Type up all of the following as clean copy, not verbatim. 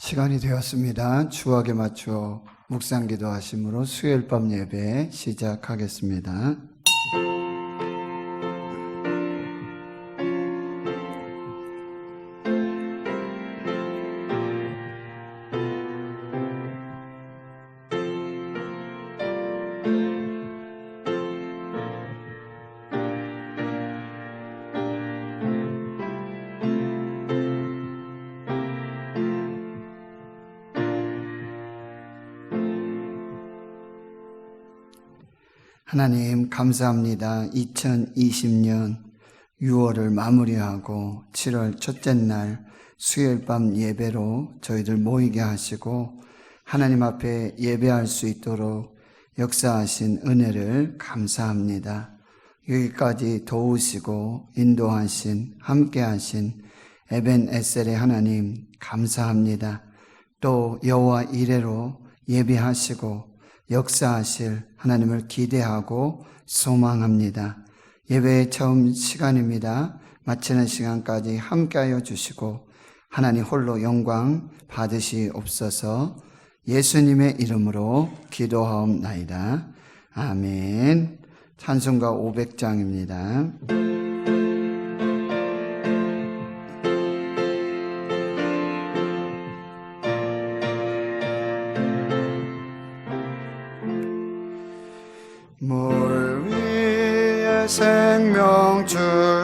시간이 되었습니다. 추억에 맞추어 묵상 기도하심으로 수요일 밤 예배 시작하겠습니다. 하나님 감사합니다. 2020년 6월을 마무리하고 7월 첫째 날 수요일 밤 예배로 저희들 모이게 하시고 하나님 앞에 예배할 수 있도록 역사하신 은혜를 감사합니다. 여기까지 도우시고 인도하신 함께하신 에벤에셀의 하나님 감사합니다. 또 여호와 이레로 예배하시고 역사하실 하나님을 기대하고 소망합니다. 예배의 처음 시간입니다. 마치는 시간까지 함께하여 주시고 하나님 홀로 영광 받으시옵소서. 예수님의 이름으로 기도하옵나이다. 아멘. 찬송가 500장입니다. 물 위에 생명줄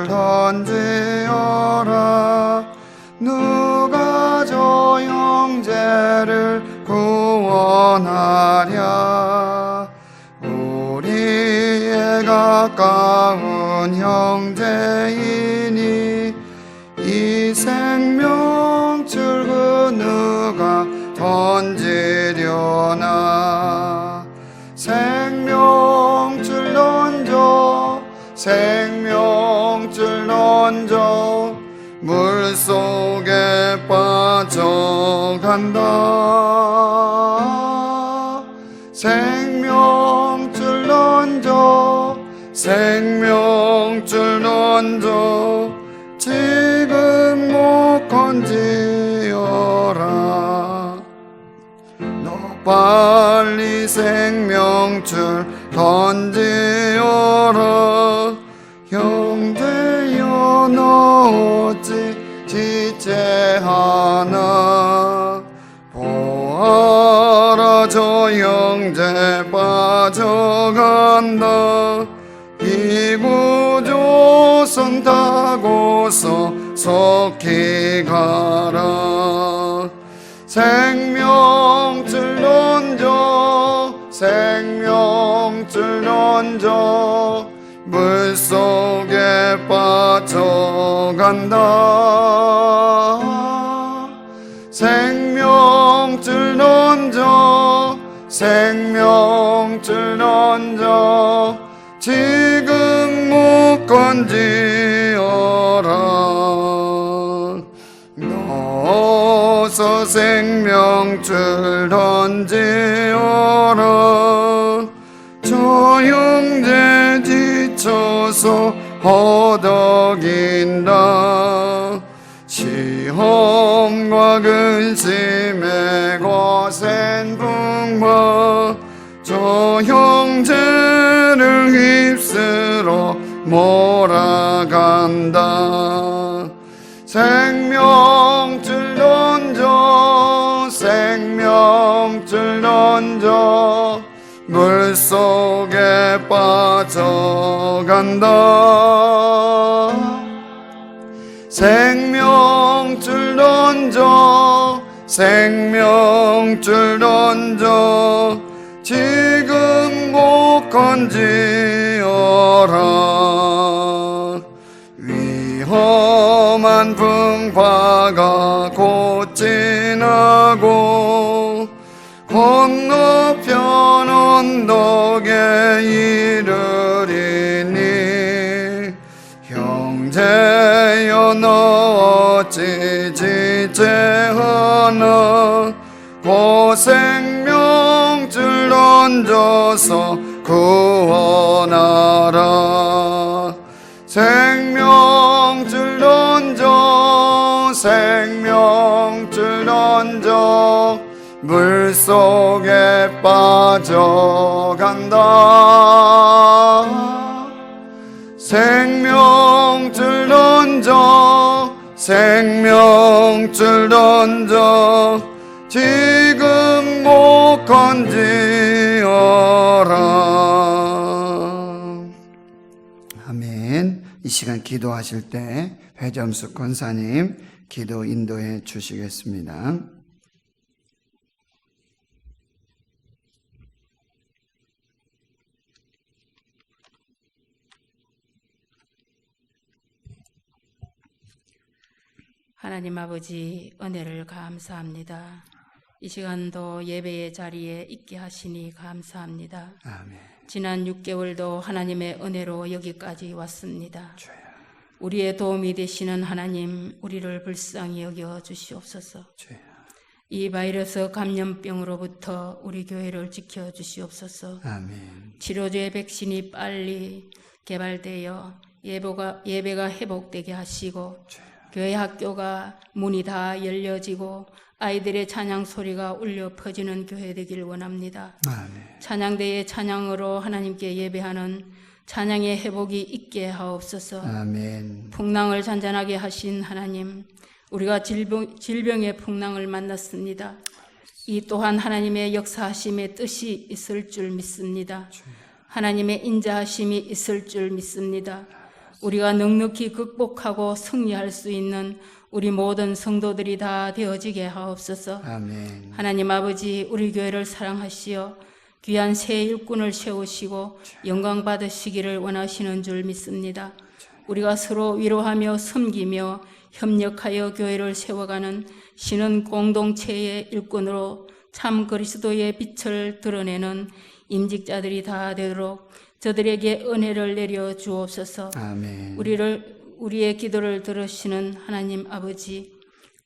던지어라. 누가 저 형제를 구원하랴. 우리의 가까운 형제이니 이 생명줄 그 누가 던지려나. 생명줄 던져 생명줄 던져 물속에 빠져간다. 생명줄 던져 생명줄 던져 지금 못 건지어라. 너 빨리 생명줄 던지어라. 형제여 너 어찌 지체하나. 보아라 저 형제 빠져간다. 이구조선 타고서 속히 가라. 생명줄 던져 생명줄 던져 물속에 빠져간다. 생명줄 던져 생명줄 던져 지금 못 건지어라. 어서 생명줄 던지어라. 저 형제 지쳐서 허덕인다. 시험과 근심에 거센 풍파 저 형제를 휩쓸어 몰아간다. 생명줄 던져 생명줄 던져 물속에 빠져간다. 생명줄 던져 생명줄 던져 지금 못 건지어라. 위험한 풍파가 곧 지나고 건너편 언덕에 이르리니 형제여 너 어찌 지체하나. 고 생명줄 던져서 구원하라. 생명줄 던져 생명 생명줄 던져 물속에 빠져간다. 생명줄 던져 생명줄 던져 지금 못 건지어라. 아멘. 이 시간 기도하실 때 회점숙 권사님 기도 인도해 주시겠습니다. 하나님 아버지 은혜를 감사합니다. 이 시간도 예배의 자리에 있게 하시니 감사합니다. 아멘. 지난 6개월도 하나님의 은혜로 여기까지 왔습니다. 주여. 우리의 도움이 되시는 하나님, 우리를 불쌍히 여겨 주시옵소서. 주여. 이 바이러스 감염병으로부터 우리 교회를 지켜 주시옵소서. 아멘. 치료제 백신이 빨리 개발되어 예배가 회복되게 하시고 주여. 교회 학교가 문이 다 열려지고 아이들의 찬양 소리가 울려 퍼지는 교회 되길 원합니다. 아멘. 찬양대의 찬양으로 하나님께 예배하는 찬양의 회복이 있게 하옵소서. 아멘. 풍랑을 잔잔하게 하신 하나님, 우리가 질병의 풍랑을 만났습니다. 이 또한 하나님의 역사하심의 뜻이 있을 줄 믿습니다. 하나님의 인자하심이 있을 줄 믿습니다. 우리가 넉넉히 극복하고 승리할 수 있는 우리 모든 성도들이 다 되어지게 하옵소서. 아멘. 하나님 아버지, 우리 교회를 사랑하시어 귀한 새 일꾼을 세우시고 영광 받으시기를 원하시는 줄 믿습니다. 우리가 서로 위로하며 섬기며 협력하여 교회를 세워가는 신은 공동체의 일꾼으로 참 그리스도의 빛을 드러내는 임직자들이 다 되도록 저들에게 은혜를 내려 주옵소서. 아멘. 우리의 기도를 들으시는 하나님 아버지,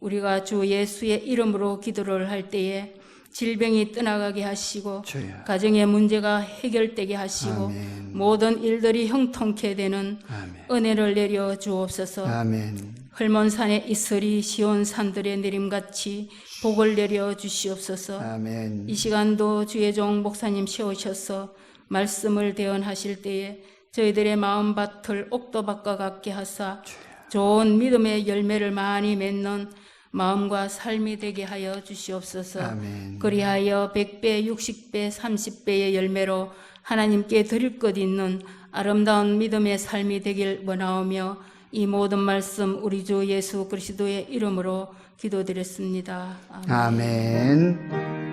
우리가 주 예수의 이름으로 기도를 할 때에 질병이 떠나가게 하시고 주여. 가정의 문제가 해결되게 하시고 아멘. 모든 일들이 형통케 되는 아멘. 은혜를 내려 주옵소서. 아멘. 헐몬산의 이슬이 시온 산들의 내림같이 복을 내려 주시옵소서. 아멘. 이 시간도 주의 종 목사님 세우셔서 말씀을 대언하실 때에 저희들의 마음밭을 옥토밭과 같게 하사 좋은 믿음의 열매를 많이 맺는 마음과 삶이 되게 하여 주시옵소서. 아멘. 그리하여 100배, 60배, 30배의 열매로 하나님께 드릴 것 있는 아름다운 믿음의 삶이 되길 원하오며 이 모든 말씀 우리 주 예수 그리스도의 이름으로 기도드렸습니다. 아멘. 아멘.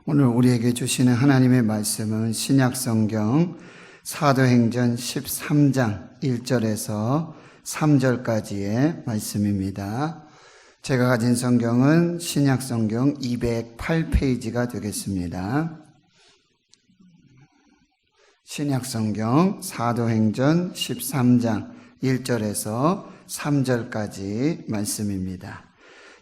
오늘 우리에게 주시는 하나님의 말씀은 신약성경 사도행전 13장 1절에서 3절까지의 말씀입니다. 제가 가진 성경은 신약성경 208페이지가 되겠습니다. 신약성경 사도행전 13장 1절에서 3절까지 말씀입니다.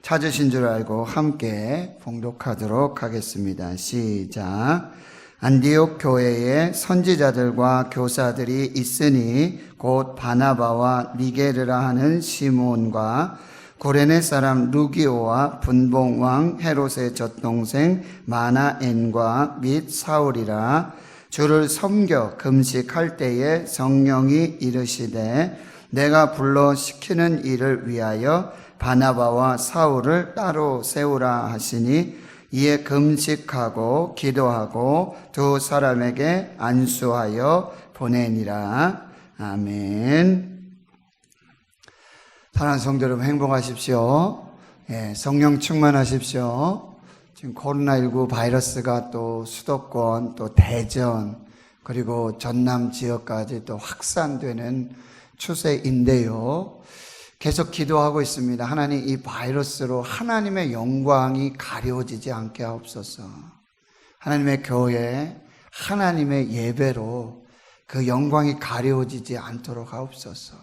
찾으신 줄 알고 함께 봉독하도록 하겠습니다. 시작. 안디옥 교회에 선지자들과 교사들이 있으니 곧 바나바와 니게르라 하는 시몬과 고레네 사람 루기오와 분봉왕 헤롯의 젖동생 마나엔과 및 사울이라. 주를 섬겨 금식할 때에 성령이 이르시되 내가 불러 시키는 일을 위하여 바나바와 사울을 따로 세우라 하시니 이에 금식하고 기도하고 두 사람에게 안수하여 보내니라. 아멘. 사랑하는 성도 여러분, 행복하십시오. 성령 충만하십시오. 지금 코로나19 바이러스가 또 수도권, 또 대전, 그리고 전남 지역까지 또 확산되는 추세인데요. 계속 기도하고 있습니다. 하나님, 이 바이러스로 하나님의 영광이 가려지지 않게 하옵소서. 하나님의 교회, 하나님의 예배로 그 영광이 가려지지 않도록 하옵소서.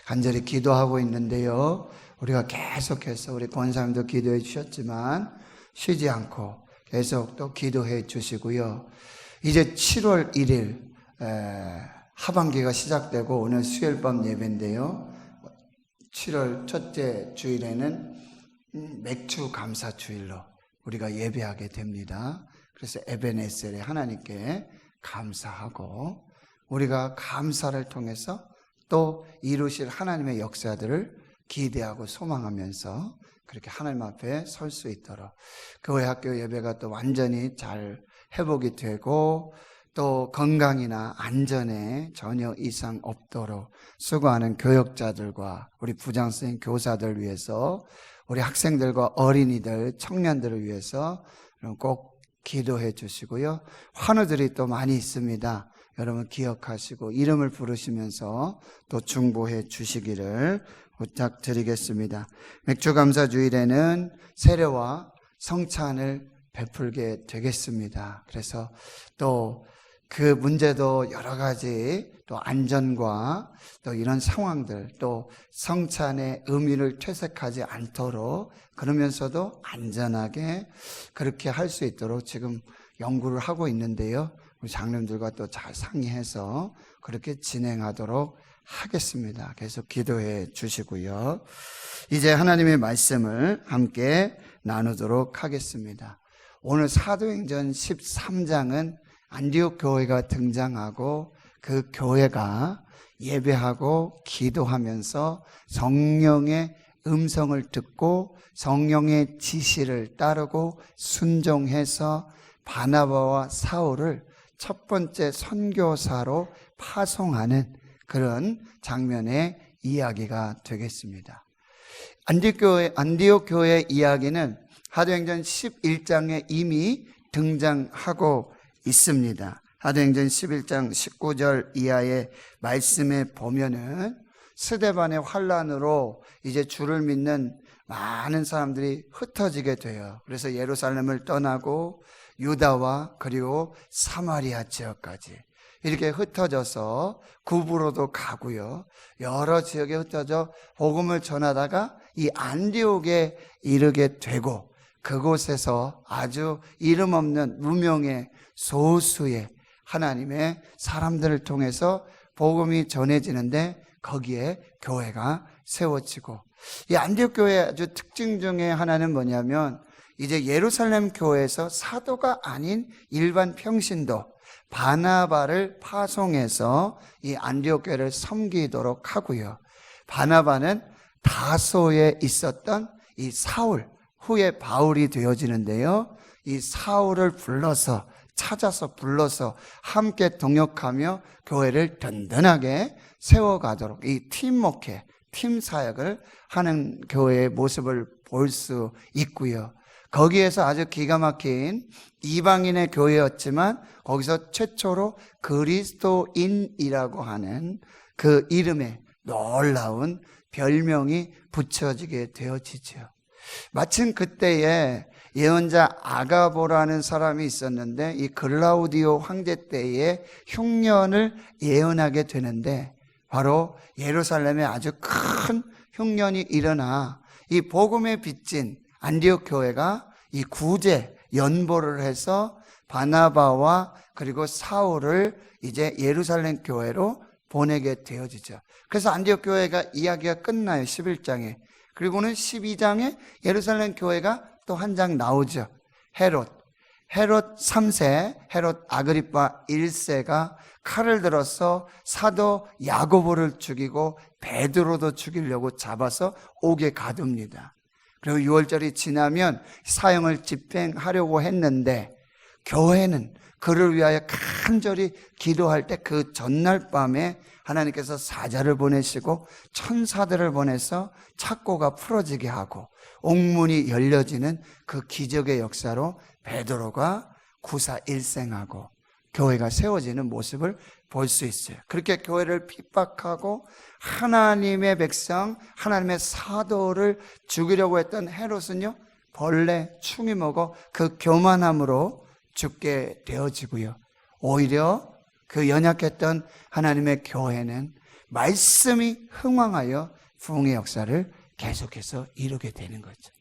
간절히 기도하고 있는데요. 우리가 계속해서 우리 권사님도 기도해 주셨지만 쉬지 않고 계속 또 기도해 주시고요. 이제 7월 1일 하반기가 시작되고 오늘 수요일 밤 예배인데요. 7월 첫째 주일에는 맥주 감사 주일로 우리가 예배하게 됩니다. 그래서 에베네셀에 하나님께 감사하고 우리가 감사를 통해서 또 이루실 하나님의 역사들을 기대하고 소망하면서 그렇게 하나님 앞에 설 수 있도록 교회 학교 예배가 또 완전히 잘 회복이 되고 또 건강이나 안전에 전혀 이상 없도록 수고하는 교역자들과 우리 부장선생님 교사들 위해서 우리 학생들과 어린이들 청년들을 위해서 꼭 기도해 주시고요. 환우들이 또 많이 있습니다. 여러분 기억하시고 이름을 부르시면서 또 중보해 주시기를 부탁드리겠습니다. 맥주감사주일에는 세례와 성찬을 베풀게 되겠습니다. 그래서 또 그 문제도 여러 가지 또 안전과 또 이런 상황들 또 성찬의 의미를 퇴색하지 않도록 그러면서도 안전하게 그렇게 할 수 있도록 지금 연구를 하고 있는데요. 우리 장로님들과 또 잘 상의해서 그렇게 진행하도록 하겠습니다. 계속 기도해 주시고요. 이제 하나님의 말씀을 함께 나누도록 하겠습니다. 오늘 사도행전 13장은 안디옥 교회가 등장하고 그 교회가 예배하고 기도하면서 성령의 음성을 듣고 성령의 지시를 따르고 순종해서 바나바와 사울을 첫 번째 선교사로 파송하는 그런 장면의 이야기가 되겠습니다. 안디옥 교회 이야기는 사도행전 11장에 이미 등장하고 있습니다. 사도행전 11장 19절 이하의 말씀에 보면은 스데반의 환란으로 이제 주를 믿는 많은 사람들이 흩어지게 돼요. 그래서 예루살렘을 떠나고 유다와 그리고 사마리아 지역까지 이렇게 흩어져서 구부로도 가고요. 여러 지역에 흩어져 복음을 전하다가 이 안디옥에 이르게 되고 그곳에서 아주 이름 없는 무명의 소수의 하나님의 사람들을 통해서 복음이 전해지는데 거기에 교회가 세워지고 이 안디옥 교회의 아주 특징 중에 하나는 뭐냐면 이제 예루살렘 교회에서 사도가 아닌 일반 평신도 바나바를 파송해서 이 안디옥 교회를 섬기도록 하고요. 바나바는 다소에 있었던 이 사울, 후에 바울이 되어지는데요. 이 사울을 찾아서 불러서 함께 동역하며 교회를 든든하게 세워가도록 이 팀 목회, 팀 사역을 하는 교회의 모습을 볼 수 있고요. 거기에서 아주 기가 막힌 이방인의 교회였지만 거기서 최초로 그리스도인이라고 하는 그 이름에 놀라운 별명이 붙여지게 되어지죠. 마침 그때에 예언자 아가보라는 사람이 있었는데 이 글라우디오 황제 때의 흉년을 예언하게 되는데 바로 예루살렘에 아주 큰 흉년이 일어나 이 복음에 빚진 안디옥 교회가 이 구제 연보를 해서 바나바와 그리고 사울을 이제 예루살렘 교회로 보내게 되어지죠. 그래서 안디옥 교회가 이야기가 끝나요. 11장에. 그리고는 12장에 예루살렘 교회가 또 한 장 나오죠. 헤롯 3세, 헤롯 아그리파 1세가 칼을 들어서 사도 야고보를 죽이고 베드로도 죽이려고 잡아서 옥에 가둡니다. 그리고 6월절이 지나면 사형을 집행하려고 했는데 교회는 그를 위하여 간절히 기도할 때 그 전날 밤에 하나님께서 사자를 보내시고 천사들을 보내서 착고가 풀어지게 하고 옥문이 열려지는 그 기적의 역사로 베드로가 구사일생하고 교회가 세워지는 모습을 볼 수 있어요. 그렇게 교회를 핍박하고 하나님의 백성, 하나님의 사도를 죽이려고 했던 헤롯은요 벌레, 충이 먹어 그 교만함으로 죽게 되어지고요. 오히려 그 연약했던 하나님의 교회는 말씀이 흥왕하여 부흥의 역사를 계속해서 이루게 되는 거죠.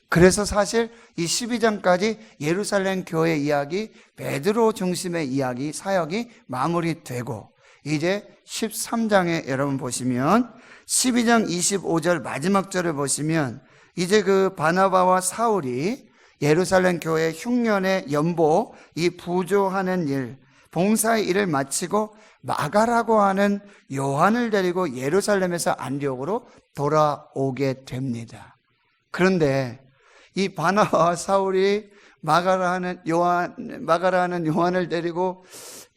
그래서 사실 이 12장까지 예루살렘 교회 이야기, 베드로 중심의 이야기, 사역이 마무리되고 이제 13장에 여러분 보시면 12장 25절 마지막 절을 보시면 이제 그 바나바와 사울이 예루살렘 교회 흉년의 연보, 이 부조하는 일, 봉사의 일을 마치고 마가라고 하는 요한을 데리고 예루살렘에서 안디옥으로 돌아오게 됩니다. 그런데 이 바나바와 사울이 마가라는 요한을 데리고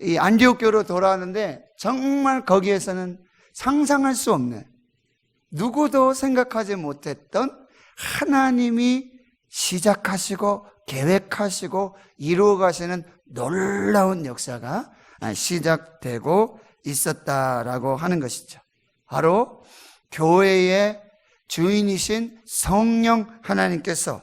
이 안디옥교로 돌아왔는데 정말 거기에서는 상상할 수 없는, 누구도 생각하지 못했던 하나님이 시작하시고 계획하시고 이루어 가시는 놀라운 역사가 시작되고 있었다라고 하는 것이죠. 바로 교회의 주인이신 성령 하나님께서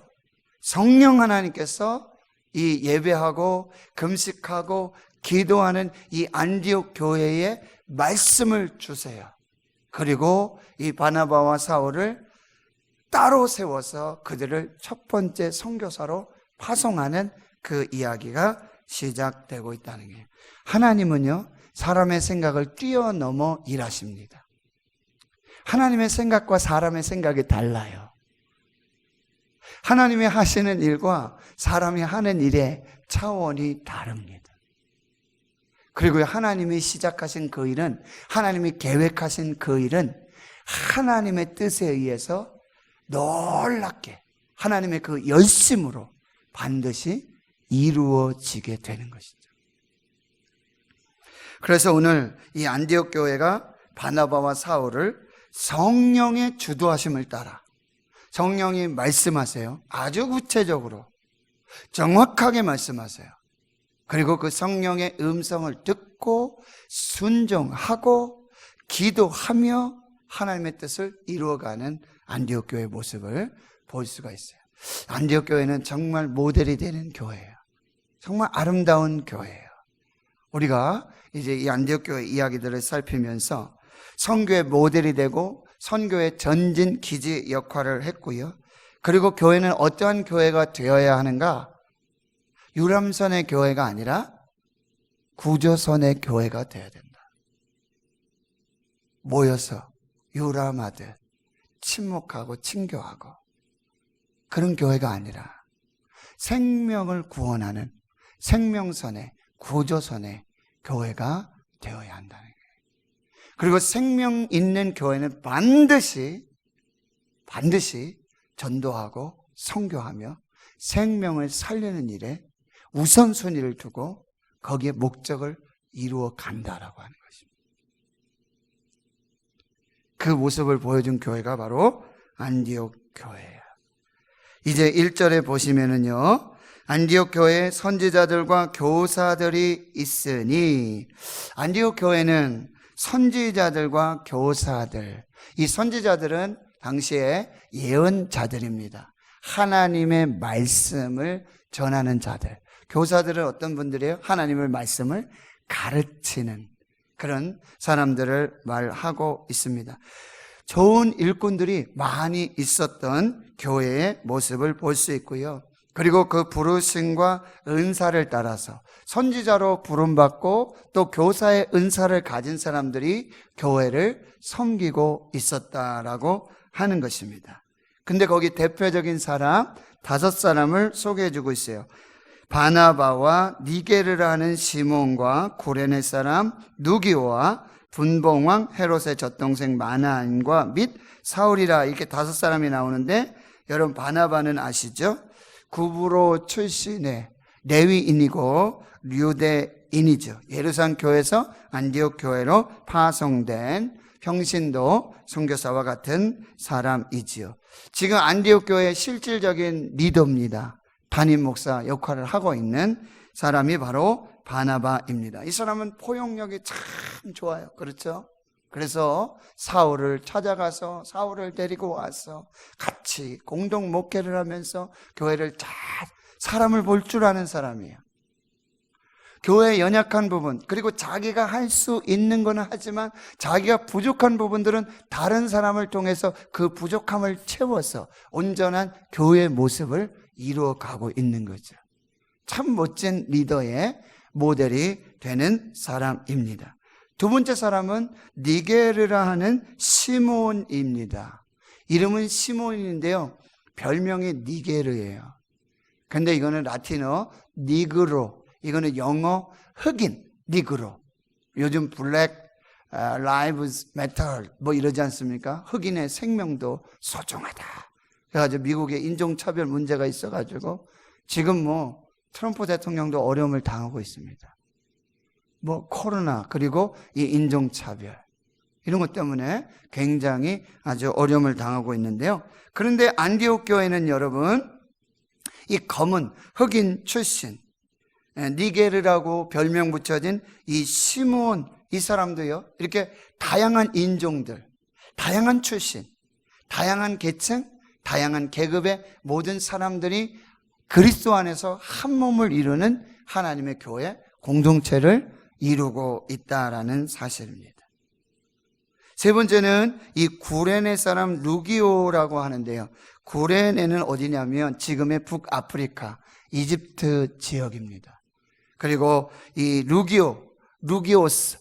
이 예배하고 금식하고 기도하는 이 안디옥 교회에 말씀을 주세요. 그리고 이 바나바와 사울을 따로 세워서 그들을 첫 번째 선교사로 파송하는 그 이야기가 시작되고 있다는 거예요. 하나님은요, 사람의 생각을 뛰어넘어 일하십니다. 하나님의 생각과 사람의 생각이 달라요. 하나님이 하시는 일과 사람이 하는 일의 차원이 다릅니다. 그리고 하나님이 시작하신 그 일은, 하나님이 계획하신 그 일은 하나님의 뜻에 의해서 놀랍게 하나님의 그 열심으로 반드시 이루어지게 되는 것이죠. 그래서 오늘 이 안디옥 교회가 바나바와 사울을 성령의 주도하심을 따라, 성령이 말씀하세요. 아주 구체적으로 정확하게 말씀하세요. 그리고 그 성령의 음성을 듣고 순종하고 기도하며 하나님의 뜻을 이루어가는 안디옥 교회의 모습을 볼 수가 있어요. 안디옥 교회는 정말 모델이 되는 교회예요. 정말 아름다운 교회예요. 우리가 이제 이 안디옥 교회 이야기들을 살피면서 선교의 모델이 되고 선교의 전진 기지 역할을 했고요. 그리고 교회는 어떠한 교회가 되어야 하는가? 유람선의 교회가 아니라 구조선의 교회가 되어야 된다. 모여서 유람하듯 침묵하고 친교하고 그런 교회가 아니라 생명을 구원하는 생명선의 구조선의 교회가 되어야 한다는 거예요. 그리고 생명 있는 교회는 반드시 전도하고 선교하며 생명을 살리는 일에 우선순위를 두고 거기에 목적을 이루어 간다라고 하는 것입니다. 그 모습을 보여준 교회가 바로 안디옥 교회예요. 이제 1절에 보시면은요, 안디옥 교회에 선지자들과 교사들이 있으니, 안디옥 교회는 선지자들과 교사들, 이 선지자들은 당시에 예언자들입니다. 하나님의 말씀을 전하는 자들. 교사들은 어떤 분들이에요? 하나님의 말씀을 가르치는 그런 사람들을 말하고 있습니다. 좋은 일꾼들이 많이 있었던 교회의 모습을 볼 수 있고요. 그리고 그 부르심과 은사를 따라서 선지자로 부름받고 또 교사의 은사를 가진 사람들이 교회를 섬기고 있었다라고 하는 것입니다. 근데 거기 대표적인 사람 5사람을 소개해 주고 있어요. 바나바와 니게르라 하는 시몬과 구레네 사람 누기오와 분봉왕 헤롯의 젖동생 마나인과 및 사울이라, 이렇게 5사람이 나오는데, 여러분 바나바는 아시죠? 구브로 출신의 레위인이고 류대인이죠. 예루살렘 교회에서 안디옥 교회로 파송된 평신도 선교사와 같은 사람이지요. 지금 안디옥 교회의 실질적인 리더입니다. 담임 목사 역할을 하고 있는 사람이 바로 바나바입니다. 이 사람은 포용력이 참 좋아요. 그렇죠? 그래서 사울을 찾아가서 사울을 데리고 와서 같이 공동 목회를 하면서 교회를 잘, 사람을 볼 줄 아는 사람이에요. 교회의 연약한 부분, 그리고 자기가 할 수 있는 거는 하지만 자기가 부족한 부분들은 다른 사람을 통해서 그 부족함을 채워서 온전한 교회의 모습을 이루어가고 있는 거죠. 참 멋진 리더의 모델이 되는 사람입니다. 두 번째 사람은 니게르라 하는 시몬입니다. 이름은 시몬인데요, 별명이 니게르예요. 근데 이거는 라틴어 니그로, 이거는 영어 흑인 니그로. 요즘 블랙 라이브즈 매터 뭐 이러지 않습니까? 흑인의 생명도 소중하다. 그래가지고 미국에 인종차별 문제가 있어가지고 지금 뭐 트럼프 대통령도 어려움을 당하고 있습니다. 뭐 코로나, 그리고 이 인종차별, 이런 것 때문에 굉장히 아주 어려움을 당하고 있는데요. 그런데 안디옥 교회는 여러분, 이 검은 흑인 출신 니게르라고 별명 붙여진 이 시몬, 이 사람도요, 이렇게 다양한 인종들, 다양한 출신, 다양한 계층, 다양한 계급의 모든 사람들이 그리스도 안에서 한 몸을 이루는 하나님의 교회 공동체를 이루고 있다라는 사실입니다. 세 번째는 이 구레네 사람 루기오라고 하는데요, 구레네는 어디냐면 지금의 북아프리카 이집트 지역입니다. 그리고 이 루기오스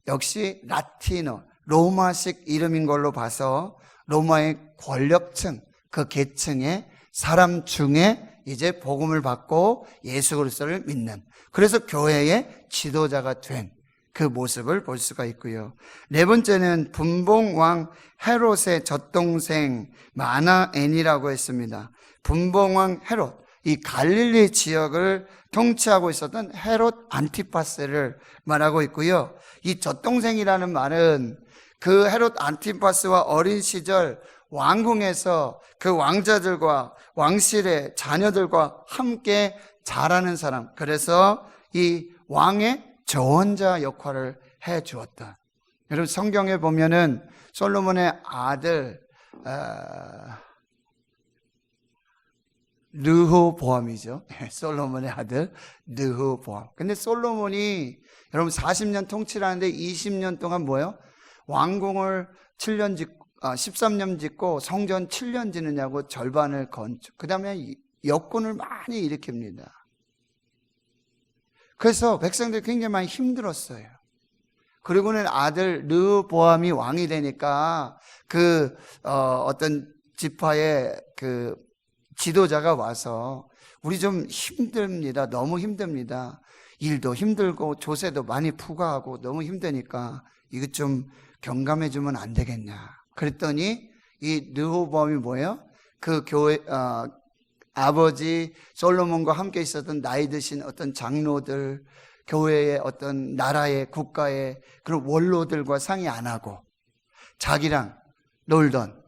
역시 라틴어 로마식 이름인 걸로 봐서 로마의 권력층, 그 계층의 사람 중에 이제 복음을 받고 예수 그리스도를 믿는, 그래서 교회의 지도자가 된 그 모습을 볼 수가 있고요. 네 번째는 분봉왕 헤롯의 젖동생 마나엔이라고 했습니다. 분봉왕 헤롯, 이 갈릴리 지역을 통치하고 있었던 헤롯 안티파스를 말하고 있고요. 이 젖동생이라는 말은 그 헤롯 안티파스와 어린 시절 왕궁에서 그 왕자들과 왕실의 자녀들과 함께 자라는 사람, 그래서 이 왕의 조언자 역할을 해 주었다. 여러분 성경에 보면은 솔로몬의 아들 르호보암이죠. 솔로몬의 아들 르호보암. 근데 솔로몬이 여러분 40년 통치를 하는데 20년 동안 뭐예요? 왕궁을 7년 짓고 13년 짓고 성전 7년 짓느냐고 절반을 건축. 그 다음에 역군을 많이 일으킵니다. 그래서 백성들이 굉장히 많이 힘들었어요. 그리고는 아들 르보암이 왕이 되니까 그 어떤 지파의 그 지도자가 와서 우리 좀 힘듭니다. 너무 힘듭니다. 일도 힘들고 조세도 많이 부과하고 너무 힘드니까 이거 좀 경감해 주면 안 되겠냐. 그랬더니 이 르호보암이 뭐예요? 그 교회 아버지 솔로몬과 함께 있었던 나이 드신 어떤 장로들, 교회의 어떤 나라의 국가의 그런 원로들과 상의 안 하고 자기랑 놀던,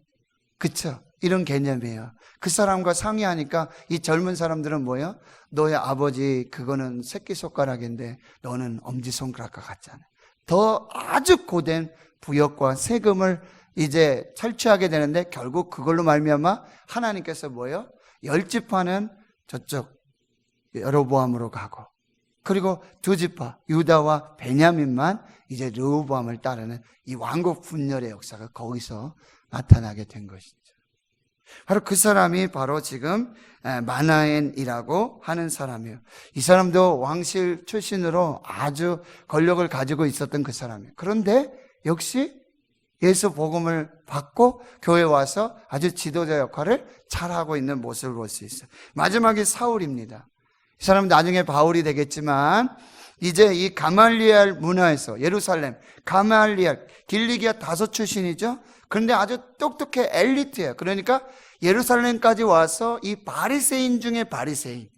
그쵸? 이런 개념이에요. 그 사람과 상의하니까 이 젊은 사람들은 뭐예요? 너의 아버지 그거는 새끼손가락인데 너는 엄지손가락과 같잖아요. 더 아주 고된 부역과 세금을 이제 탈취하게 되는데 결국 그걸로 말미암아 하나님께서 뭐예요? 10지파는 저쪽 여로보암으로 가고, 그리고 2지파 유다와 베냐민만 이제 르호보암을 따르는 이 왕국 분열의 역사가 거기서 나타나게 된 것이죠. 바로 그 사람이 바로 지금 마나엔이라고 하는 사람이에요. 이 사람도 왕실 출신으로 아주 권력을 가지고 있었던 그 사람이에요. 그런데 역시 예수 복음을 받고 교회에 와서 아주 지도자 역할을 잘하고 있는 모습을 볼 수 있어요. 마지막이 사울입니다. 이 사람은 나중에 바울이 되겠지만 이제 이 가말리엘 문화에서 예루살렘 가말리엘 길리기아 다섯 출신이죠. 그런데 아주 똑똑해, 엘리트예요. 그러니까 예루살렘까지 와서 이 바리새인 중에 바리새인,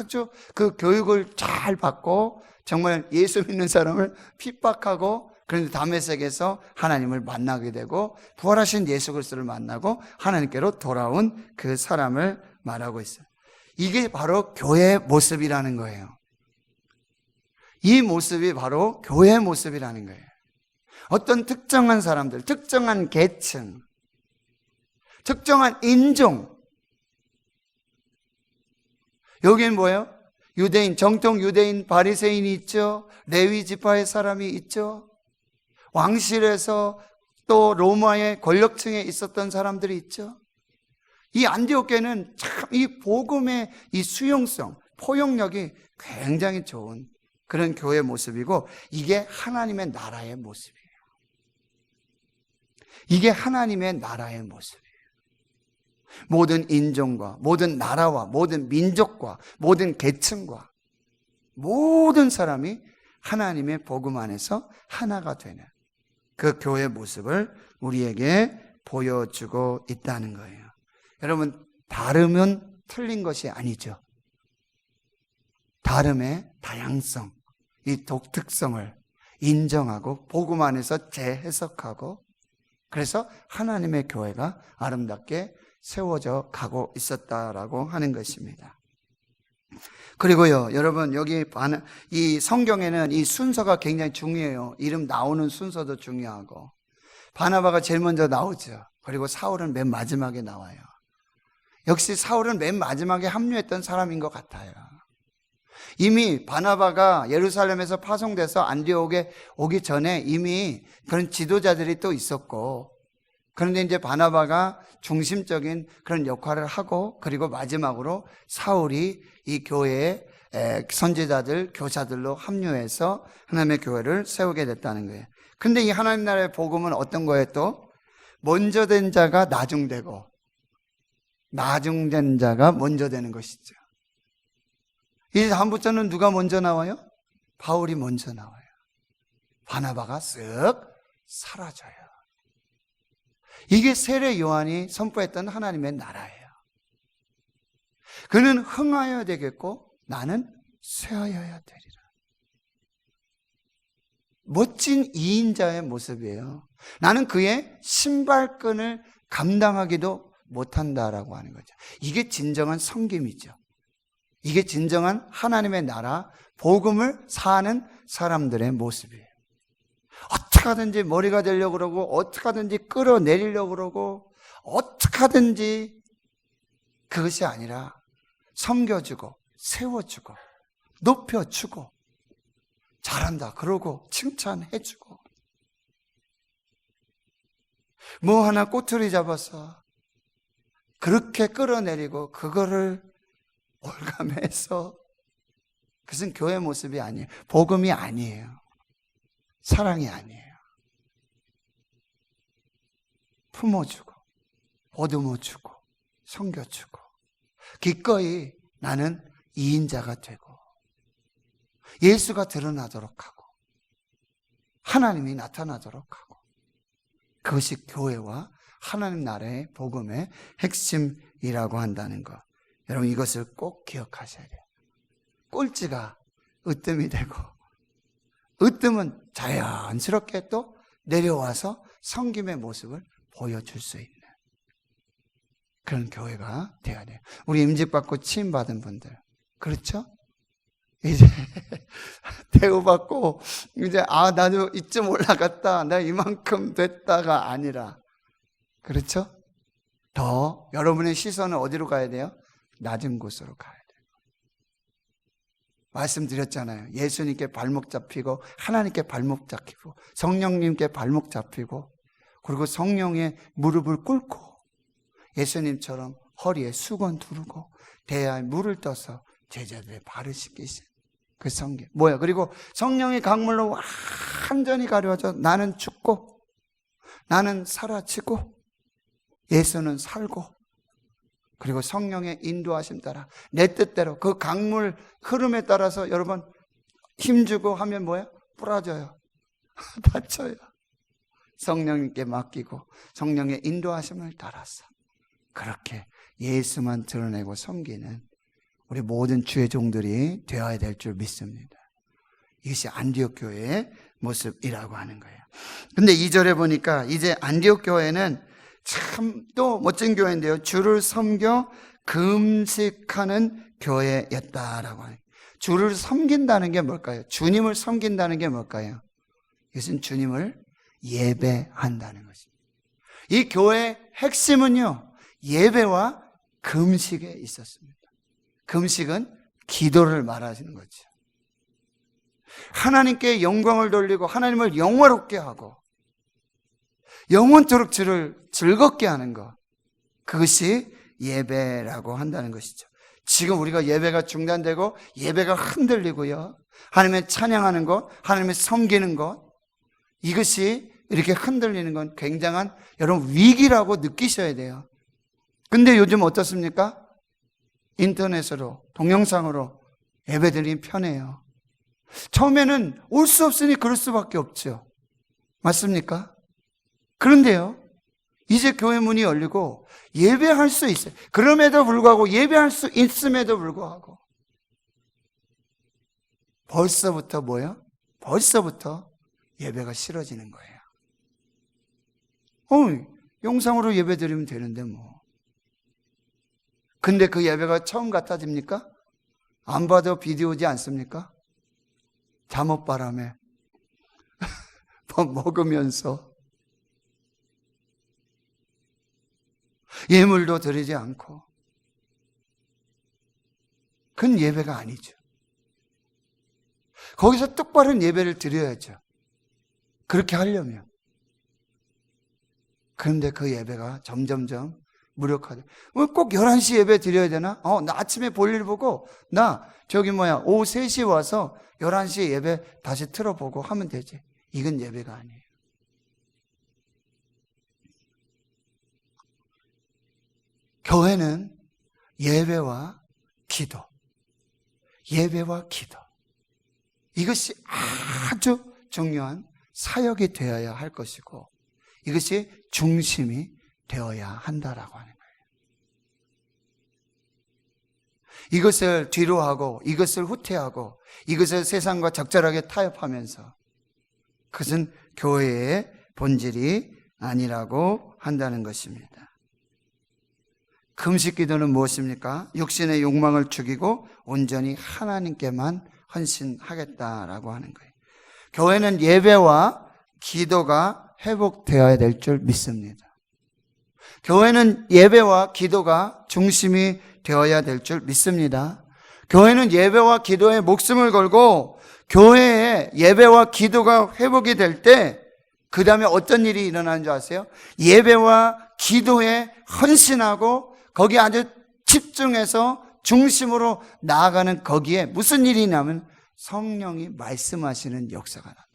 아주 그 교육을 잘 받고 정말 예수 믿는 사람을 핍박하고, 그런데 다메섹에서 하나님을 만나게 되고 부활하신 예수 그리스도를 만나고 하나님께로 돌아온 그 사람을 말하고 있어요. 이게 바로 교회의 모습이라는 거예요. 이 모습이 바로 교회의 모습이라는 거예요. 어떤 특정한 사람들, 특정한 계층, 특정한 인종, 여기는 뭐예요? 유대인, 정통 유대인 바리새인이 있죠. 레위 지파의 사람이 있죠. 왕실에서 또 로마의 권력층에 있었던 사람들이 있죠. 이 안디옥 교회는 참 이 복음의 이 수용성, 포용력이 굉장히 좋은 그런 교회 모습이고, 이게 하나님의 나라의 모습이에요. 이게 하나님의 나라의 모습이에요. 모든 인종과 모든 나라와 모든 민족과 모든 계층과 모든 사람이 하나님의 복음 안에서 하나가 되는 그 교회 모습을 우리에게 보여주고 있다는 거예요. 여러분, 다르면 틀린 것이 아니죠. 다름의 다양성, 이 독특성을 인정하고 복음 안에서 재해석하고, 그래서 하나님의 교회가 아름답게 세워져 가고 있었다라고 하는 것입니다. 그리고요, 여러분, 여기 이 성경에는 이 순서가 굉장히 중요해요. 이름 나오는 순서도 중요하고, 바나바가 제일 먼저 나오죠. 그리고 사울은 맨 마지막에 나와요. 역시 사울은 맨 마지막에 합류했던 사람인 것 같아요. 이미 바나바가 예루살렘에서 파송돼서 안디옥에 오기 전에 이미 그런 지도자들이 또 있었고, 그런데 이제 바나바가 중심적인 그런 역할을 하고, 그리고 마지막으로 사울이 이 교회의 선지자들, 교사들로 합류해서 하나님의 교회를 세우게 됐다는 거예요. 근데 이 하나님 나라의 복음은 어떤 거예요? 또 먼저 된 자가 나중되고 나중된 자가 먼저 되는 것이죠. 이 다음부터는 누가 먼저 나와요? 바울이 먼저 나와요. 바나바가 쓱 사라져요. 이게 세례 요한이 선포했던 하나님의 나라예요. 그는 흥하여야 되겠고 나는 쇠하여야 되리라. 멋진 이인자의 모습이에요. 나는 그의 신발끈을 감당하기도 못한다라고 하는 거죠. 이게 진정한 섬김이죠. 이게 진정한 하나님의 나라, 복음을 사는 사람들의 모습이에요. 어떻게 하든지 머리가 되려고 그러고, 어떻게 하든지 끌어내리려고 그러고, 어떻게 하든지, 그것이 아니라 섬겨주고 세워주고 높여주고 잘한다 그러고 칭찬해주고, 뭐 하나 꼬투리 잡아서 그렇게 끌어내리고 그거를 올감해서, 그것은 교회 모습이 아니에요. 복음이 아니에요. 사랑이 아니에요. 품어주고 보듬어주고 섬겨주고, 기꺼이 나는 이인자가 되고 예수가 드러나도록 하고 하나님이 나타나도록 하고, 그것이 교회와 하나님 나라의 복음의 핵심이라고 한다는 것. 여러분, 이것을 꼭 기억하셔야 돼요. 꼴찌가 으뜸이 되고, 으뜸은 자연스럽게 또 내려와서 섬김의 모습을 보여줄 수 있는 그런 교회가 되어야 돼요. 우리 임직받고 치임받은 분들, 그렇죠? 이제 대우받고 이제 나도 이쯤 올라갔다, 나 이만큼 됐다가 아니라, 그렇죠? 더 여러분의 시선은 어디로 가야 돼요? 낮은 곳으로 가야 돼요. 말씀드렸잖아요. 예수님께 발목 잡히고 하나님께 발목 잡히고 성령님께 발목 잡히고, 그리고 성령의 무릎을 꿇고 예수님처럼 허리에 수건 두르고 대야에 물을 떠서 제자들의 발을 씻기신 그 성경 뭐야? 그리고 성령의 강물로 완전히 가려져 나는 죽고 나는 사라지고 예수는 살고, 그리고 성령의 인도하심 따라 내 뜻대로 그 강물 흐름에 따라서 여러분 힘주고 하면 뭐예요? 부러져요. 다쳐요. 성령님께 맡기고 성령의 인도하심을 따라서 그렇게 예수만 드러내고 섬기는 우리 모든 주의 종들이 되어야 될 줄 믿습니다. 이것이 안디옥 교회의 모습이라고 하는 거예요. 근데 2절에 보니까 이제 안디옥 교회는 참 또 멋진 교회인데요, 주를 섬겨 금식하는 교회였다라고 하는. 주를 섬긴다는 게 뭘까요? 주님을 섬긴다는 게 뭘까요? 이것은 주님을 예배한다는 것입니다. 이 교회의 핵심은요, 예배와 금식에 있었습니다. 금식은 기도를 말하시는 거죠. 하나님께 영광을 돌리고 하나님을 영화롭게 하고 영원토록 주를 즐겁게 하는 것, 그것이 예배라고 한다는 것이죠. 지금 우리가 예배가 중단되고 예배가 흔들리고요, 하나님의 찬양하는 것, 하나님의 섬기는 것, 이것이 이렇게 흔들리는 건 굉장한 여러분 위기라고 느끼셔야 돼요. 근데 요즘 어떻습니까? 인터넷으로, 동영상으로 예배드리기 편해요. 처음에는 올 수 없으니 그럴 수밖에 없죠. 맞습니까? 그런데요, 이제 교회 문이 열리고 예배할 수 있어요. 그럼에도 불구하고, 예배할 수 있음에도 불구하고 벌써부터 뭐예요? 벌써부터 예배가 싫어지는 거예요. 영상으로 예배 드리면 되는데 뭐. 근데 그 예배가 처음 같아집니까? 안 봐도 비디오지 않습니까? 잠옷바람에 밥 먹으면서 예물도 드리지 않고, 그건 예배가 아니죠. 거기서 똑바른 예배를 드려야죠. 그렇게 하려면. 그런데 그 예배가 점점점 무력화돼. 꼭 11시 예배 드려야 되나? 나 아침에 볼일 보고, 오후 3시에 와서 11시에 예배 다시 틀어보고 하면 되지. 이건 예배가 아니에요. 교회는 예배와 기도, 이것이 아주 중요한 사역이 되어야 할 것이고, 이것이 중심이 되어야 한다라고 하는 거예요. 이것을 뒤로 하고, 이것을 후퇴하고, 이것을 세상과 적절하게 타협하면서, 그것은 교회의 본질이 아니라고 한다는 것입니다. 금식 기도는 무엇입니까? 육신의 욕망을 죽이고 온전히 하나님께만 헌신하겠다라고 하는 거예요. 교회는 예배와 기도가 회복되어야 될 줄 믿습니다. 교회는 예배와 기도가 중심이 되어야 될 줄 믿습니다. 교회는 예배와 기도에 목숨을 걸고, 교회의 예배와 기도가 회복이 될 때 그 다음에 어떤 일이 일어나는 줄 아세요? 예배와 기도에 헌신하고 거기에 아주 집중해서 중심으로 나아가는, 거기에 무슨 일이 있냐면 성령이 말씀하시는 역사가 나타나요.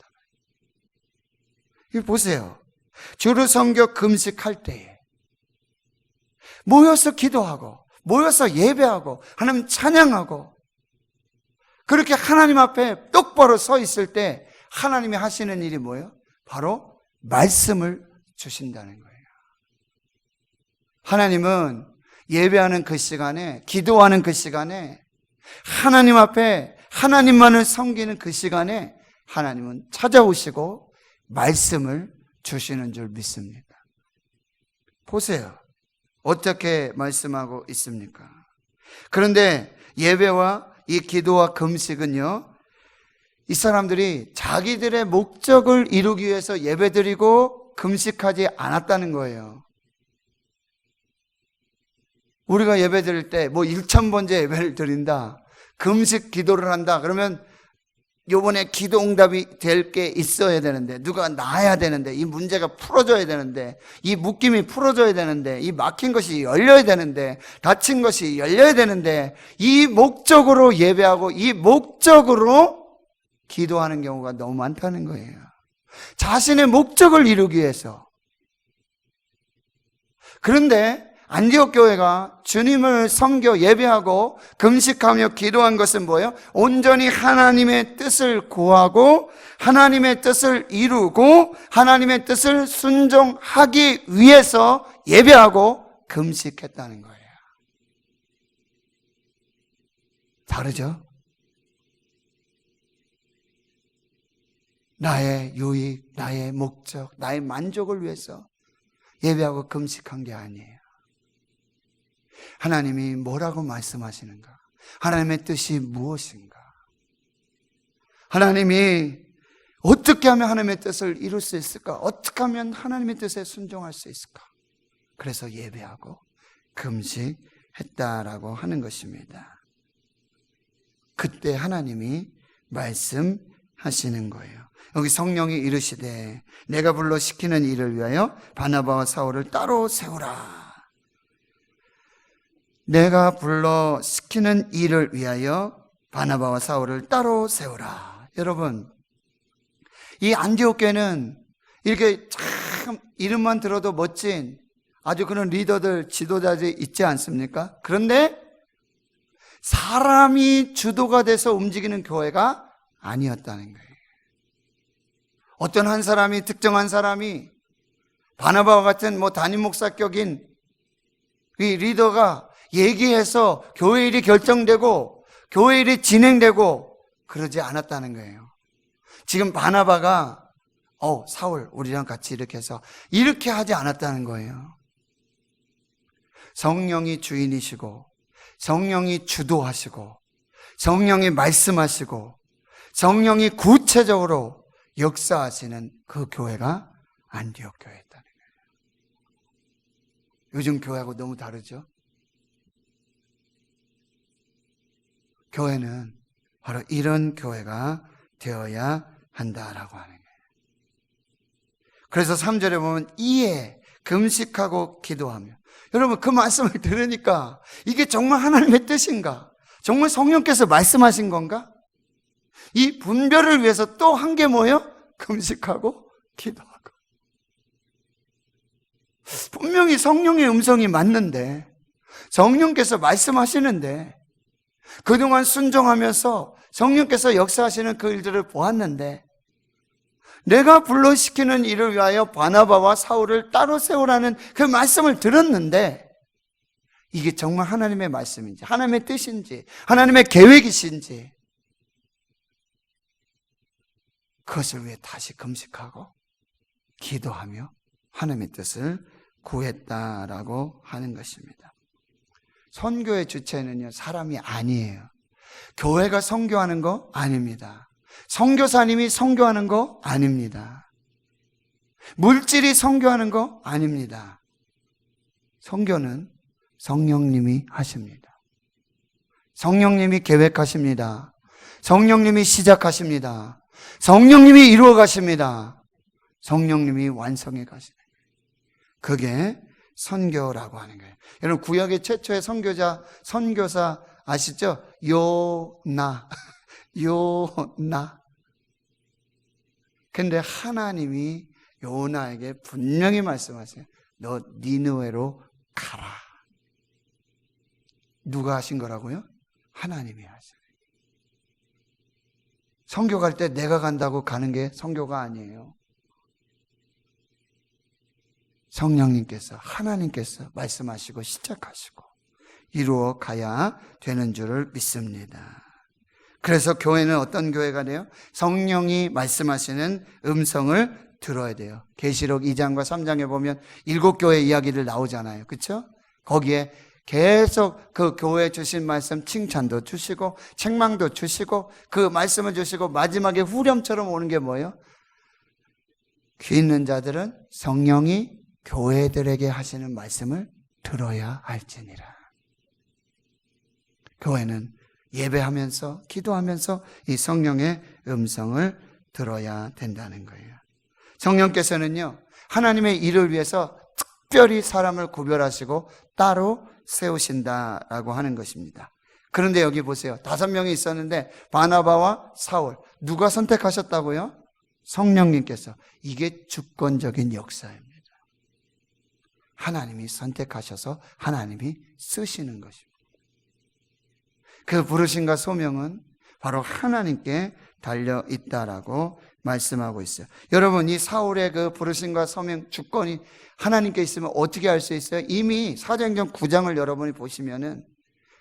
이거 보세요. 주를 섬겨 금식할 때에 모여서 기도하고, 모여서 예배하고, 하나님 찬양하고, 그렇게 하나님 앞에 똑바로 서 있을 때 하나님이 하시는 일이 뭐예요? 바로 말씀을 주신다는 거예요. 하나님은 예배하는 그 시간에, 기도하는 그 시간에, 하나님 앞에 하나님만을 섬기는 그 시간에 하나님은 찾아오시고 말씀을 주시는 줄 믿습니다. 보세요. 어떻게 말씀하고 있습니까? 그런데 예배와 이 기도와 금식은요, 이 사람들이 자기들의 목적을 이루기 위해서 예배드리고 금식하지 않았다는 거예요. 우리가 예배 드릴 때 1000번째 예배를 드린다, 금식 기도를 한다, 그러면 요번에 기도 응답이 될 게 있어야 되는데, 누가 나아야 되는데, 이 문제가 풀어져야 되는데, 이 묶임이 풀어져야 되는데, 이 막힌 것이 열려야 되는데, 닫힌 것이 열려야 되는데, 이 목적으로 예배하고 이 목적으로 기도하는 경우가 너무 많다는 거예요. 자신의 목적을 이루기 위해서. 그런데 안디옥 교회가 주님을 섬겨 예배하고 금식하며 기도한 것은 뭐예요? 온전히 하나님의 뜻을 구하고 하나님의 뜻을 이루고 하나님의 뜻을 순종하기 위해서 예배하고 금식했다는 거예요. 다르죠? 나의 유익, 나의 목적, 나의 만족을 위해서 예배하고 금식한 게 아니에요. 하나님이 뭐라고 말씀하시는가? 하나님의 뜻이 무엇인가? 하나님이 어떻게 하면 하나님의 뜻을 이룰 수 있을까? 어떻게 하면 하나님의 뜻에 순종할 수 있을까? 그래서 예배하고 금식했다라고 하는 것입니다. 그때 하나님이 말씀하시는 거예요. 여기 성령이 이르시되 내가 불러 시키는 일을 위하여 바나바와 사울을 따로 세우라. 내가 불러 시키는 일을 위하여 바나바와 사울을 따로 세우라. 여러분, 이 안디옥 교회는 이렇게 참 이름만 들어도 멋진 아주 그런 리더들, 지도자들이 있지 않습니까? 그런데 사람이 주도가 돼서 움직이는 교회가 아니었다는 거예요. 어떤 한 사람이, 특정한 사람이 바나바와 같은 담임 목사격인 이 리더가 얘기해서 교회 일이 결정되고 교회 일이 진행되고 그러지 않았다는 거예요. 지금 바나바가 사울 우리랑 같이 이렇게 해서 이렇게 하지 않았다는 거예요. 성령이 주인이시고 성령이 주도하시고 성령이 말씀하시고 성령이 구체적으로 역사하시는 그 교회가 안디옥 교회였다는 거예요. 요즘 교회하고 너무 다르죠? 교회는 바로 이런 교회가 되어야 한다라고 하는 거예요. 그래서 3절에 보면 이에 금식하고 기도하며, 여러분 그 말씀을 들으니까 이게 정말 하나님의 뜻인가? 정말 성령께서 말씀하신 건가? 이 분별을 위해서 또 한 게 뭐예요? 금식하고 기도하고. 분명히 성령의 음성이 맞는데, 성령께서 말씀하시는데, 그동안 순종하면서 성령께서 역사하시는 그 일들을 보았는데, 내가 불러시키는 일을 위하여 바나바와 사울을 따로 세우라는 그 말씀을 들었는데, 이게 정말 하나님의 말씀인지, 하나님의 뜻인지, 하나님의 계획이신지, 그것을 위해 다시 금식하고 기도하며 하나님의 뜻을 구했다라고 하는 것입니다. 선교의 주체는요, 사람이 아니에요. 교회가 선교하는 거 아닙니다. 선교사님이 선교하는 거 아닙니다. 물질이 선교하는 거 아닙니다. 선교는 성령님이 하십니다. 성령님이 계획하십니다. 성령님이 시작하십니다. 성령님이 이루어 가십니다. 성령님이 완성해 가시는 거예요. 그게 선교라고 하는 거예요. 여러분, 구약의 최초의 선교사 아시죠? 요나. 근데 하나님이 요나에게 분명히 말씀하세요. 너 니느웨로 가라. 누가 하신 거라고요? 하나님이 하세요. 선교 갈 때 내가 간다고 가는 게 선교가 아니에요. 성령님께서, 하나님께서 말씀하시고 시작하시고 이루어 가야 되는 줄을 믿습니다. 그래서 교회는 어떤 교회가 돼요? 성령이 말씀하시는 음성을 들어야 돼요. 계시록 2장과 3장에 보면 7교회 이야기를 나오잖아요. 그렇죠? 거기에 계속 그 교회에 주신 말씀 칭찬도 주시고 책망도 주시고 그 말씀을 주시고 마지막에 후렴처럼 오는 게 뭐예요? 귀 있는 자들은 성령이 교회들에게 하시는 말씀을 들어야 할지니라. 교회는 예배하면서 기도하면서 이 성령의 음성을 들어야 된다는 거예요. 성령께서는요, 하나님의 일을 위해서 특별히 사람을 구별하시고 따로 세우신다라고 하는 것입니다. 그런데 여기 보세요. 5명이 있었는데 바나바와 사울, 누가 선택하셨다고요? 성령님께서. 이게 주권적인 역사입니다. 하나님이 선택하셔서 하나님이 쓰시는 것입니다. 그 부르심과 소명은 바로 하나님께 달려 있다라고 말씀하고 있어요. 여러분, 이 사울의 그 부르심과 소명 주권이 하나님께 있으면 어떻게 할 수 있어요? 이미 사도행전 9장을 여러분이 보시면은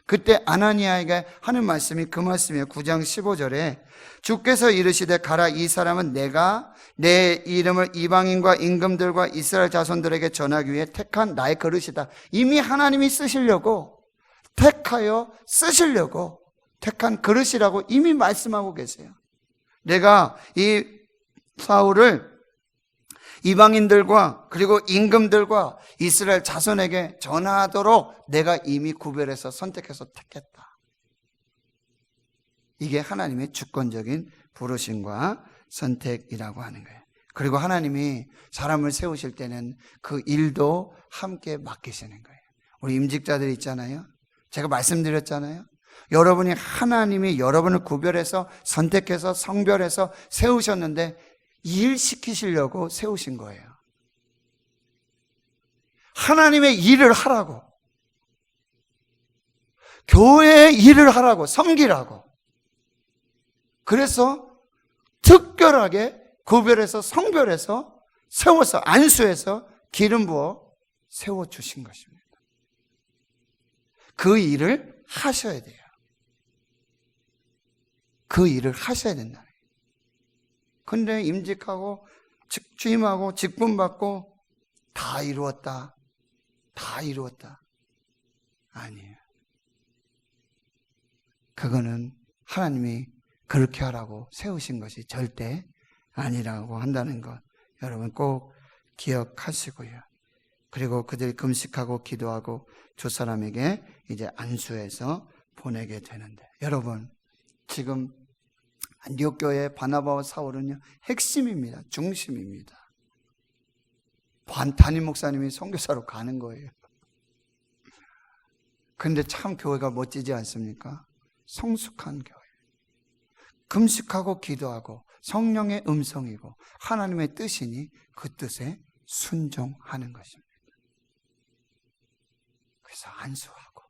그때 아나니아에게 하는 말씀이 그 말씀이에요. 9장 15절에 주께서 이르시되 가라, 이 사람은 내가 내 이름을 이방인과 임금들과 이스라엘 자손들에게 전하기 위해 택한 나의 그릇이다. 이미 하나님이 쓰시려고, 택하여 쓰시려고 택한 그릇이라고 이미 말씀하고 계세요. 내가 이 사울을 이방인들과 그리고 임금들과 이스라엘 자손에게 전하도록 내가 이미 구별해서 선택해서 택했다. 이게 하나님의 주권적인 부르심과 선택이라고 하는 거예요. 그리고 하나님이 사람을 세우실 때는 그 일도 함께 맡기시는 거예요. 우리 임직자들 있잖아요. 제가 말씀드렸잖아요. 여러분이 하나님이 여러분을 구별해서 선택해서 성별해서 세우셨는데 일 시키시려고 세우신 거예요. 하나님의 일을 하라고, 교회의 일을 하라고, 섬기라고. 그래서 특별하게 구별해서 성별해서 세워서 안수해서 기름 부어 세워주신 것입니다. 그 일을 하셔야 돼요. 그 일을 하셔야 된다. 근데 임직하고 취임하고 직분받고 다 이루었다. 다 이루었다. 아니에요. 그거는 하나님이 그렇게 하라고 세우신 것이 절대 아니라고 한다는 것 여러분 꼭 기억하시고요. 그리고 그들이 금식하고 기도하고 두 사람에게 이제 안수해서 보내게 되는데, 여러분 지금 안디옥 교회 바나바와 사울은요 핵심입니다. 중심입니다. 담임 목사님이 선교사로 가는 거예요. 근데 참 교회가 멋지지 않습니까? 성숙한 교회. 금식하고 기도하고 성령의 음성이고 하나님의 뜻이니 그 뜻에 순종하는 것입니다. 그래서 안수하고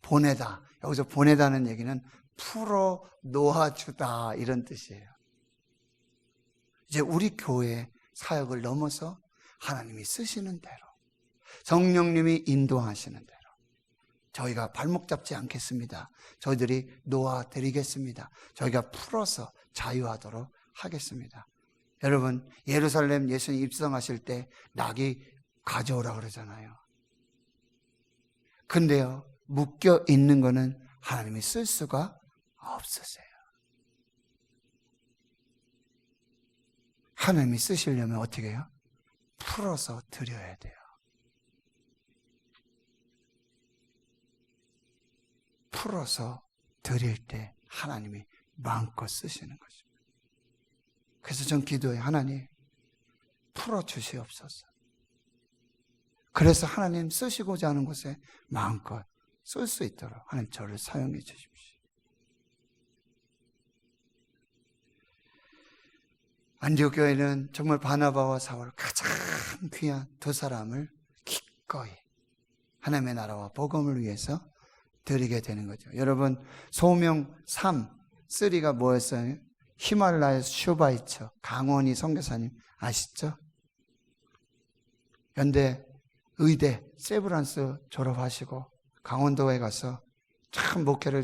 보내다, 여기서 보내다는 얘기는 풀어 놓아주다 이런 뜻이에요. 이제 우리 교회 사역을 넘어서 하나님이 쓰시는 대로, 성령님이 인도하시는 대로 저희가 발목 잡지 않겠습니다. 저희들이 놓아드리겠습니다. 저희가 풀어서 자유하도록 하겠습니다. 여러분, 예루살렘 예수님 입성하실 때 낙이 가져오라 그러잖아요. 근데요, 묶여 있는 거는 하나님이 쓸 수가 없으세요. 하나님이 쓰시려면 어떻게 해요? 풀어서 드려야 돼요. 풀어서 드릴 때 하나님이 마음껏 쓰시는 것입니다. 그래서 전 기도해, 하나님 풀어주시옵소서. 그래서 하나님 쓰시고자 하는 곳에 마음껏 쓸 수 있도록 하나님 저를 사용해 주십시오. 안디옥 교회는 정말 바나바와 사울 가장 귀한 두 사람을 기꺼이 하나님의 나라와 복음을 위해서 드리게 되는 거죠. 여러분, 소명 3가 뭐였어요? 히말라야 슈바이처 강원희 선교사님 아시죠? 연대 의대 세브란스 졸업하시고 강원도에 가서 참 목회를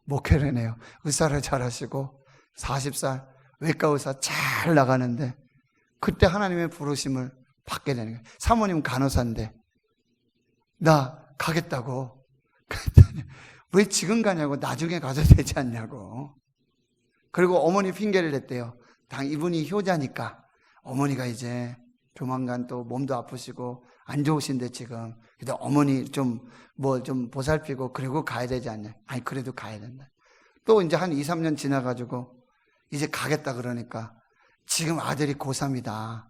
목회를 의사를 잘하시고 40살 외과 의사 잘 나가는데 그때 하나님의 부르심을 받게 되는 거예요. 사모님은 간호사인데 나 가겠다고. 그랬더니 왜 지금 가냐고, 나중에 가도 되지 않냐고. 그리고 어머니 핑계를 댔대요. 이분이 효자니까 어머니가 이제 조만간 또 몸도 아프시고 안 좋으신데 지금 근데 어머니 좀 보살피고 그리고 가야 되지 않냐. 아니 그래도 가야 된다. 또 이제 한 2, 3년 지나가지고 이제 가겠다 그러니까 지금 아들이 고3이다.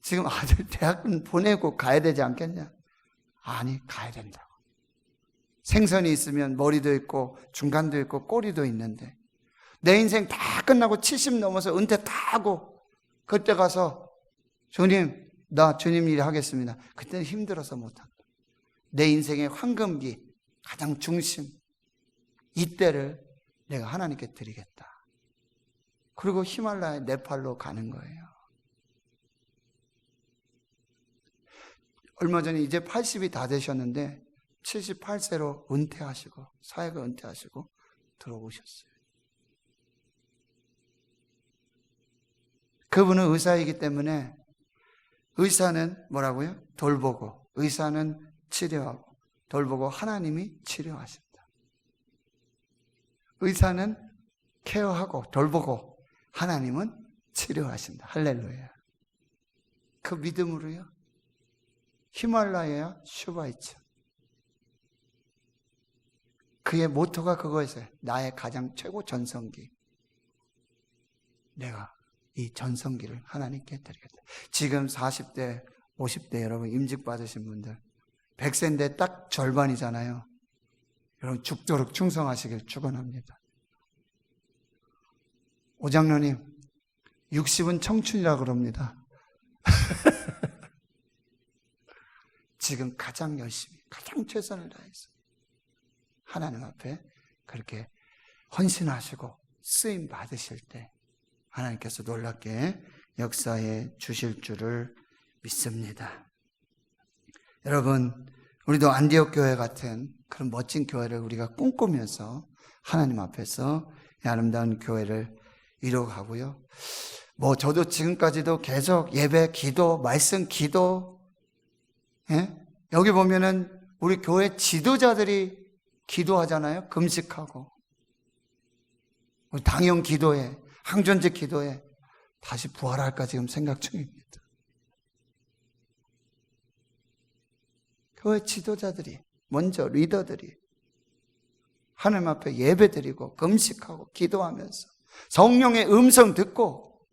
지금 아들 대학 보내고 가야 되지 않겠냐. 아니 가야 된다고. 생선이 있으면 머리도 있고 중간도 있고 꼬리도 있는데 내 인생 다 끝나고 70 넘어서 은퇴 다 하고 그때 가서 주님 나 주님 일 하겠습니다. 그때는 힘들어서 못한다. 내 인생의 황금기 가장 중심 이때를 내가 하나님께 드리겠다. 그리고 히말라야 네팔로 가는 거예요. 얼마 전에 이제 80이 다 되셨는데 78세로 은퇴하시고 사역을 은퇴하시고 들어오셨어요. 그분은 의사이기 때문에 의사는 뭐라고요? 돌보고 의사는 치료하고 돌보고 하나님이 치료하신다. 의사는 케어하고 돌보고 하나님은 치료하신다. 할렐루야. 그 믿음으로요. 히말라야 슈바이처 그의 모토가 그거였어요. 나의 가장 최고 전성기. 내가 이 전성기를 하나님께 드리겠다. 지금 40대, 50대 여러분 임직 받으신 분들 100세인데 딱 절반이잖아요. 여러분 죽도록 충성하시길 축원합니다. 오장로님 60은 청춘이라 그럽니다. 지금 가장 열심히 가장 최선을 다해서 하나님 앞에 그렇게 헌신하시고 쓰임 받으실 때 하나님께서 놀랍게 역사해 주실 줄을 믿습니다. 여러분, 우리도 안디옥 교회 같은 그런 멋진 교회를 우리가 꿈꾸면서 하나님 앞에서 아름다운 교회를 이뤄가고요. 저도 지금까지도 계속 예배, 기도, 말씀, 기도, 여기 보면은 우리 교회 지도자들이 기도하잖아요. 금식하고. 우리 당연 기도회, 항전제 기도회 다시 부활할까 지금 생각 중입니다. 교회 지도자들이 먼저 리더들이 하나님 앞에 예배드리고 금식하고 기도하면서 성령의 음성 듣고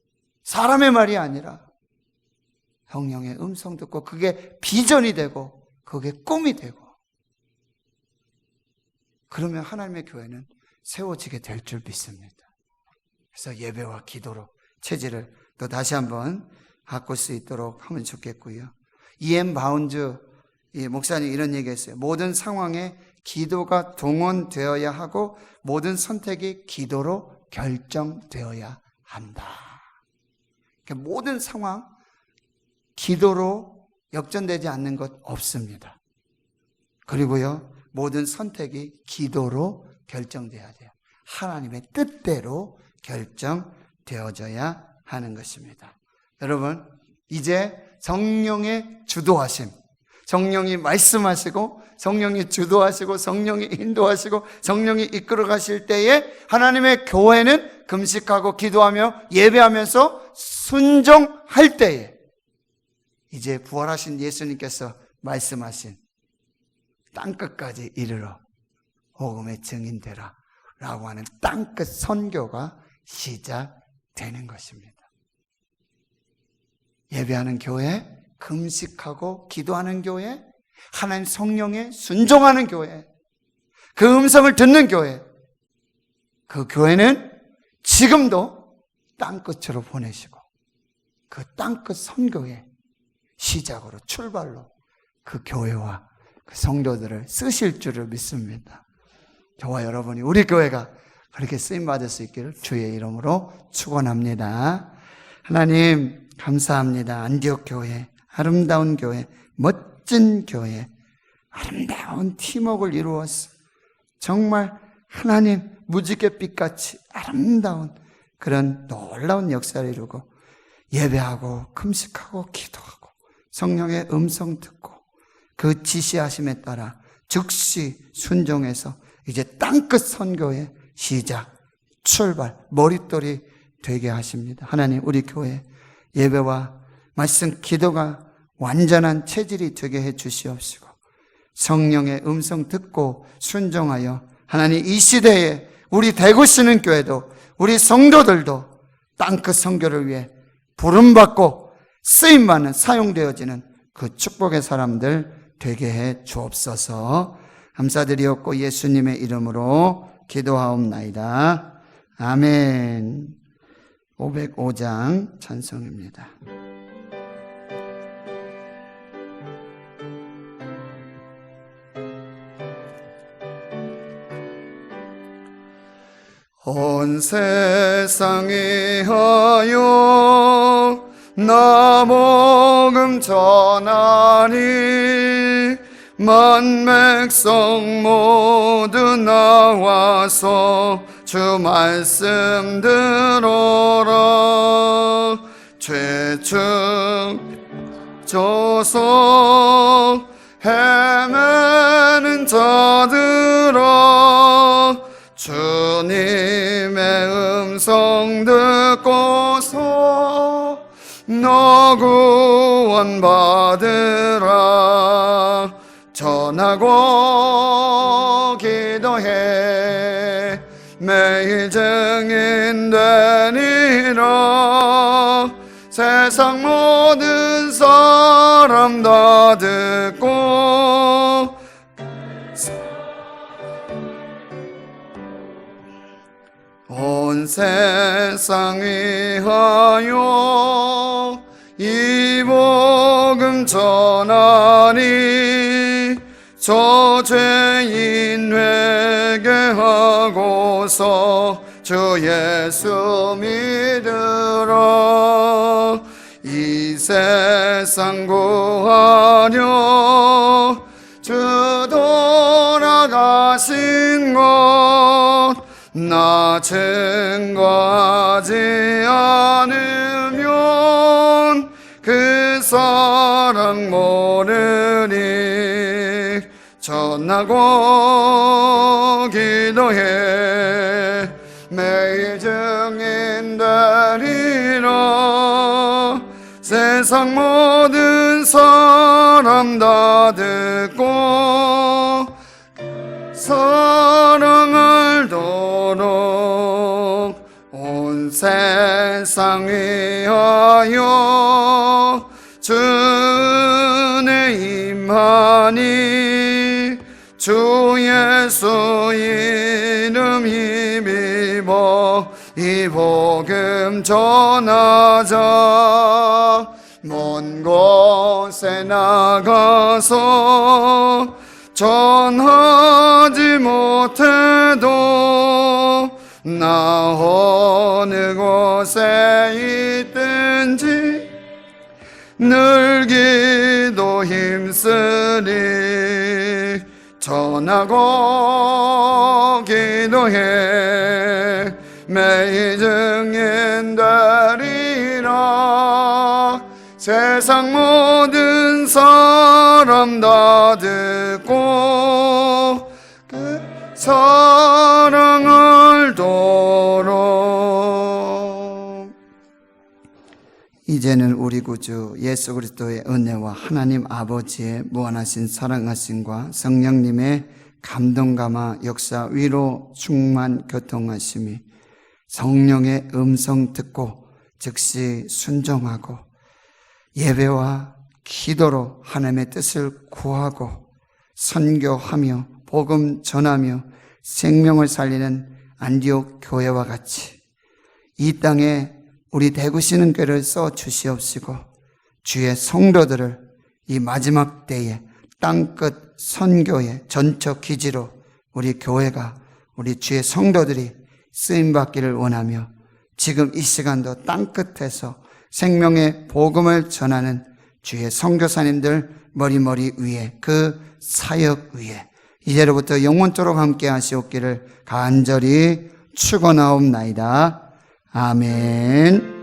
사람의 말이 아니라 성령의 음성 듣고 그게 비전이 되고 그게 꿈이 되고 그러면 하나님의 교회는 세워지게 될 줄 믿습니다. 그래서 예배와 기도로 체질을 또 다시 한번 바꿀 수 있도록 하면 좋겠고요. E.M. 바운즈 목사님 이런 얘기했어요. 모든 상황에 기도가 동원되어야 하고 모든 선택이 기도로 결정되어야 한다. 그러니까 모든 상황 기도로 역전되지 않는 것 없습니다. 그리고요 모든 선택이 기도로 결정돼야 돼요. 하나님의 뜻대로 결정되어져야 하는 것입니다. 여러분 이제 성령의 주도하심, 성령이 말씀하시고 성령이 주도하시고 성령이 인도하시고 성령이 이끌어 가실 때에 하나님의 교회는 금식하고 기도하며 예배하면서 순종할 때에 이제 부활하신 예수님께서 말씀하신 땅끝까지 이르러 복음의 증인되라 라고 하는 땅끝 선교가 시작되는 것입니다. 예배하는 교회, 금식하고 기도하는 교회, 하나님 성령에 순종하는 교회, 그 음성을 듣는 교회, 그 교회는 지금도 땅끝으로 보내시고 그 땅끝 선교의 시작으로 출발로 그 교회와 그 성도들을 쓰실 줄을 믿습니다. 저와 여러분이 우리 교회가 그렇게 쓰임받을 수 있기를 주의 이름으로 축원합니다. 하나님 감사합니다. 안디옥 교회, 아름다운 교회, 멋진 교회, 아름다운 팀워크를 이루어서 정말 하나님 무지갯빛같이 아름다운 그런 놀라운 역사를 이루고 예배하고 금식하고 기도하고 성령의 음성 듣고 그 지시하심에 따라 즉시 순종해서 이제 땅끝 선교의 시작, 출발, 머릿돌이 되게 하십니다. 하나님 우리 교회 예배와 말씀, 기도가 완전한 체질이 되게 해 주시옵시고 성령의 음성 듣고 순종하여 하나님 이 시대에 우리 대구시는 교회도 우리 성도들도 땅끝 선교를 위해 부름받고 쓰임받는 사용되어지는 그 축복의 사람들 되게 해 주옵소서. 감사드리옵고 예수님의 이름으로 기도하옵나이다. 아멘. 505장 찬송입니다. 온 세상에 하여 나 복음 전하니 만 백성 모두 나와서 주 말씀 들어라. 죄중 조소 헤매는 자들아 주님의 음성 듣고서 너 구원 받으라. 전하고 기도해 매일 증인 되리라. 세상 모든 사람 다 듣고 온 세상 위하여 이 복음 전하니 저 죄인 회개하고서 주 예수 믿으라. 이 세상 구하려 주 돌아가신 것 나 증거하지 않으면 그 사랑 모르니. 전하고 기도해 매일 증인 되리라. 세상 모든 사람 다 듣고 사랑을 도록 온 세상 위하여 주의 임하니 주 예수 이름 힘입어 이 복음 전하자. 먼 곳에 나가서 전하지 못해도 나 어느 곳에 있든지 늘 기도 힘쓰리. 전하고 기도해 매일 증인 되리라. 세상 모든 사람 다 듣고 그 사랑을 도록. 이제는 우리 구주 예수 그리스도의 은혜와 하나님 아버지의 무한하신 사랑하심과 성령님의 감동감화 역사 위로 충만 교통하심이 성령의 음성 듣고 즉시 순종하고 예배와 기도로 하나님의 뜻을 구하고 선교하며 복음 전하며 생명을 살리는 안디옥 교회와 같이 이 땅에 우리 대구시는 교회를 써 주시옵시고 주의 성도들을 이 마지막 때에 땅끝 선교의 전처 기지로 우리 교회가 우리 주의 성도들이 쓰임받기를 원하며 지금 이 시간도 땅끝에서 생명의 복음을 전하는 주의 선교사님들 머리머리 위에 그 사역 위에 이제로부터 영원토록 함께 하시옵기를 간절히 축원하옵나이다. 아멘.